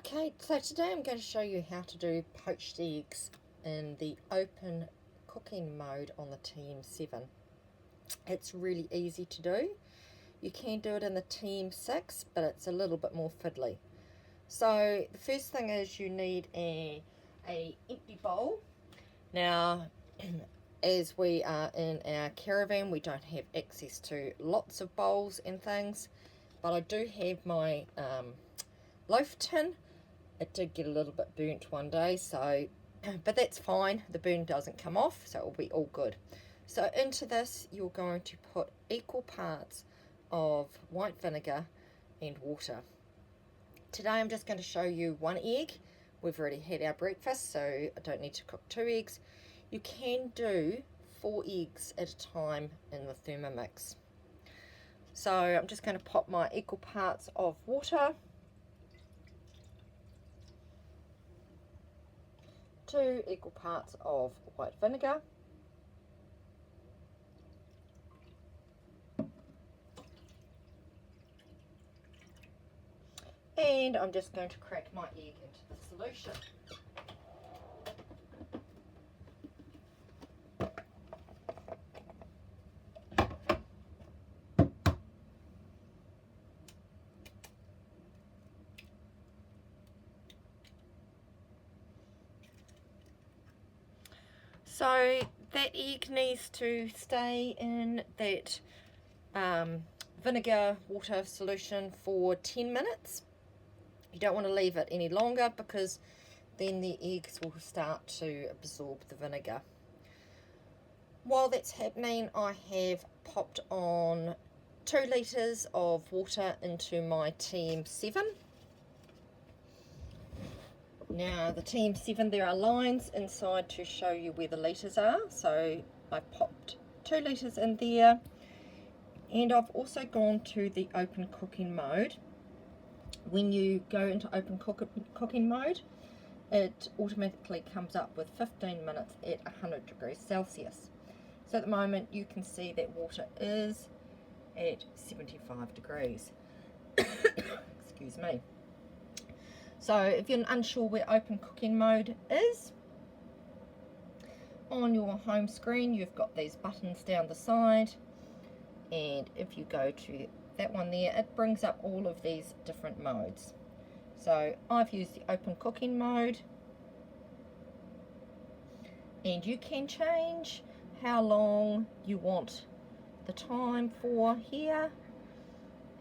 Okay, so today I'm going to show you how to do poached eggs in the open cooking mode on the TM7. It's really easy to do. You can do it in the TM6, but it's a little bit more fiddly. So the first thing is you need a empty bowl. Now, as we are in our caravan, we don't have access to lots of bowls and things, but I do have my loaf tin. It did get a little bit burnt one day, so but that's fine. The burn doesn't come off, so it'll be all good. So into this you're going to put equal parts of white vinegar and water. Today I'm just going to show you one egg. We've already had our breakfast, so I don't need to cook 2 eggs. You can do 4 eggs at a time in the Thermomix. So I'm just going to pop my equal parts of water, 2 equal parts of white vinegar, and I'm just going to crack my egg into the solution. So that egg needs to stay in that vinegar water solution for 10 minutes. You don't want to leave it any longer because then the eggs will start to absorb the vinegar. While that's happening, I have popped on 2 litres of water into my TM7. Now the TM7, there are lines inside to show you where the litres are, so I popped 2 litres in there, and I've also gone to the open cooking mode. When you go into open cooking mode, it automatically comes up with 15 minutes at 100 degrees Celsius. So at the moment you can see that water is at 75 degrees. Excuse me. So if you're unsure where open cooking mode is, on your home screen you've got these buttons down the side, and if you go to that one there, it brings up all of these different modes. So I've used the open cooking mode, and you can change how long you want the time for here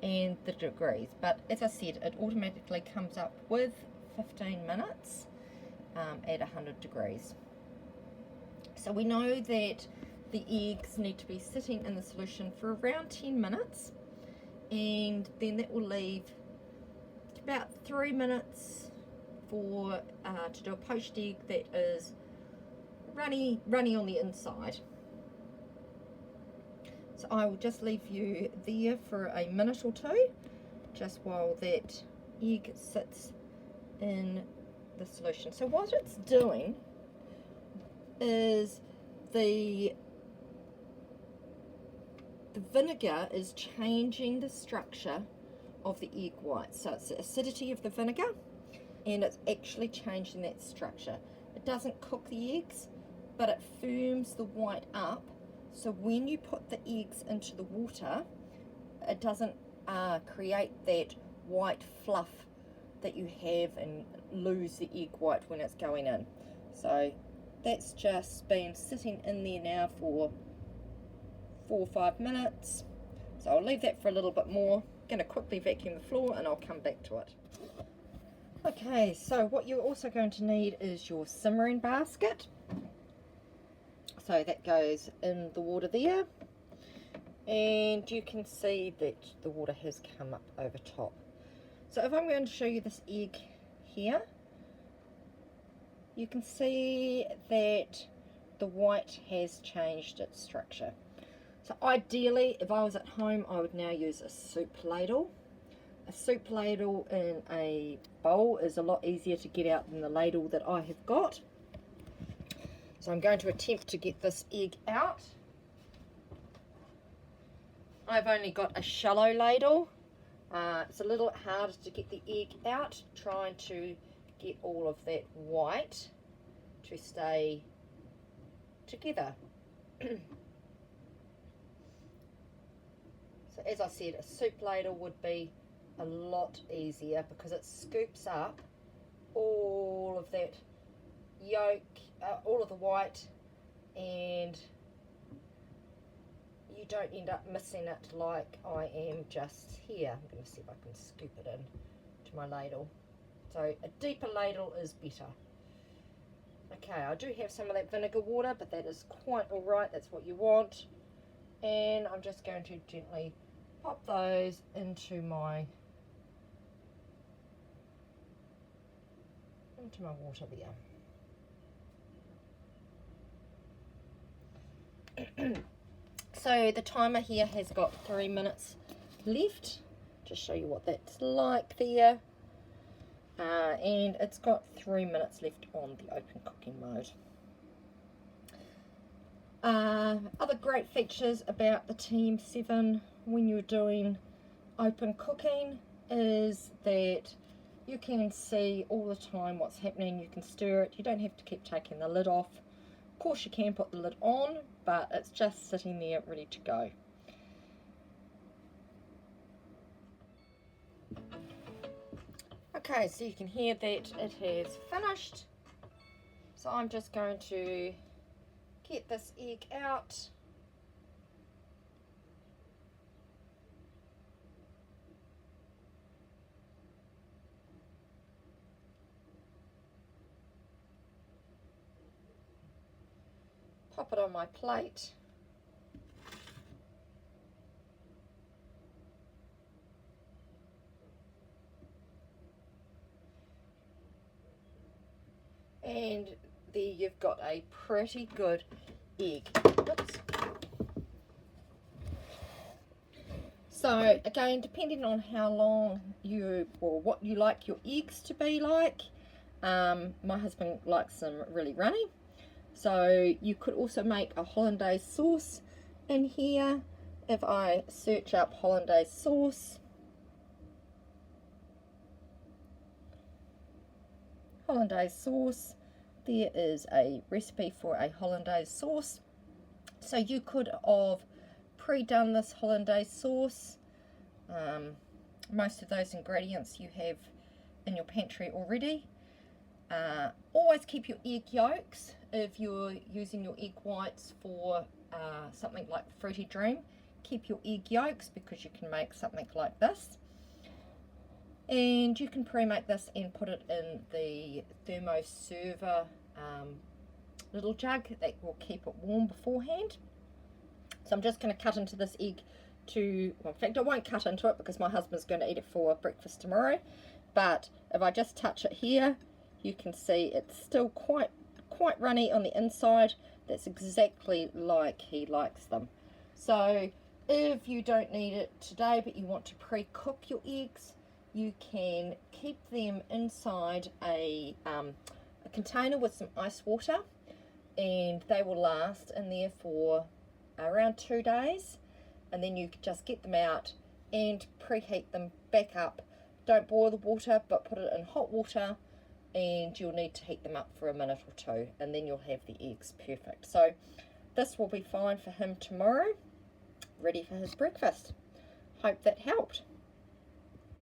and the degrees, but as I said, it automatically comes up with 15 minutes at 100 degrees. So we know that the eggs need to be sitting in the solution for around 10 minutes, and then that will leave about 3 minutes for to do a poached egg that is runny on the inside. So I will just leave you there for a minute or two, just while that egg sits in the solution. So what it's doing is the vinegar is changing the structure of the egg white. So it's the acidity of the vinegar, and it's actually changing that structure. It doesn't cook the eggs, but it firms the white up. So when you put the eggs into the water, it doesn't create that white fluff that you have and lose the egg white when it's going in. So that's just been sitting in there now for 4 or 5 minutes. So I'll leave that for a little bit more. I'm going to quickly vacuum the floor and I'll come back to it. Okay, so what you're also going to need is your simmering basket. So that goes in the water there, and you can see that the water has come up over top. So if I'm going to show you this egg here, you can see that the white has changed its structure. So ideally, if I was at home, I would now use a soup ladle. A soup ladle in a bowl is a lot easier to get out than the ladle that I have got. So I'm going to attempt to get this egg out. I've only got a shallow ladle, It's a little harder to get the egg out, trying to get all of that white to stay together. So as I said, a soup ladle would be a lot easier because it scoops up all of that yolk, all of the white, and you don't end up missing it like I am just here. I'm going to see if I can scoop it in to my ladle. So a deeper ladle is better. Okay, I do have some of that vinegar water, but that is quite alright, that's what you want. And I'm just going to gently pop those into my water there. So the timer here has got 3 minutes left. Just show you what that's like there. And it's got 3 minutes left on the open cooking mode. Other great features about the TM7 when you're doing open cooking is that you can see all the time what's happening. You can stir it. You don't have to keep taking the lid off. Of course you can put the lid on, but it's just sitting there ready to go. Okay, so you can hear that it has finished. So I'm just going to get this egg out. Pop it on my plate. And there you've got a pretty good egg. Oops. So again, depending on how long or what you like your eggs to be like, my husband likes them really runny. So you could also make a hollandaise sauce in here. If I search up hollandaise sauce, there is a recipe for a hollandaise sauce. So you could have pre-done this hollandaise sauce. Most of those ingredients you have in your pantry already. Always keep your egg yolks if you're using your egg whites for something like Fruity Dream. Keep your egg yolks because you can make something like this. And you can pre-make this and put it in the thermoserver little jug that will keep it warm beforehand. So I'm just going to cut into this egg well, in fact I won't cut into it because my husband's going to eat it for breakfast tomorrow, but if I just touch it here, you can see it's still quite runny on the inside. That's exactly like he likes them. So if you don't need it today but you want to pre-cook your eggs, you can keep them inside a container with some ice water, and they will last in there for around 2 days, and then you just get them out and preheat them back up. Don't boil the water, but put it in hot water, and you'll need to heat them up for a minute or two, and then you'll have the eggs perfect. So this will be fine for him tomorrow, ready for his breakfast. Hope that helped.